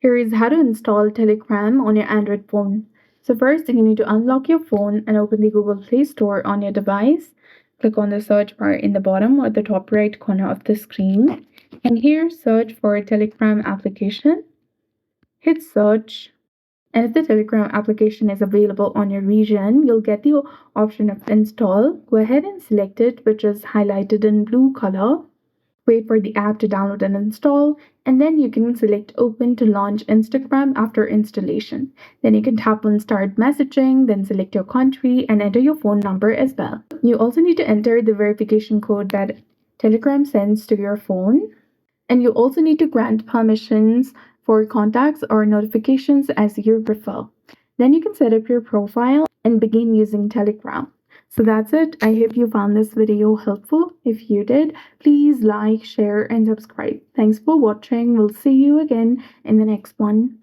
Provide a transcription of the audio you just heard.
Here is how to install Telegram on your Android phone. So first you need to unlock your phone and open the Google Play Store on your device. Click on the search bar in the bottom or the top right corner of the screen. And here search for Telegram application. Hit search. And if the Telegram application is available on your region, you'll get the option of install. Go ahead and select it, which is highlighted in blue color. Wait for the app to download and install, and then you can select open to launch Instagram after installation. Then you can tap on start messaging, then select your country and enter your phone number as well. You also need to enter the verification code that Telegram sends to your phone, and you also need to grant permissions for contacts or notifications as you prefer. Then you can set up your profile and begin using Telegram. So that's it. I hope you found this video helpful. If you did, please like, share, and subscribe. Thanks for watching. We'll see you again in the next one.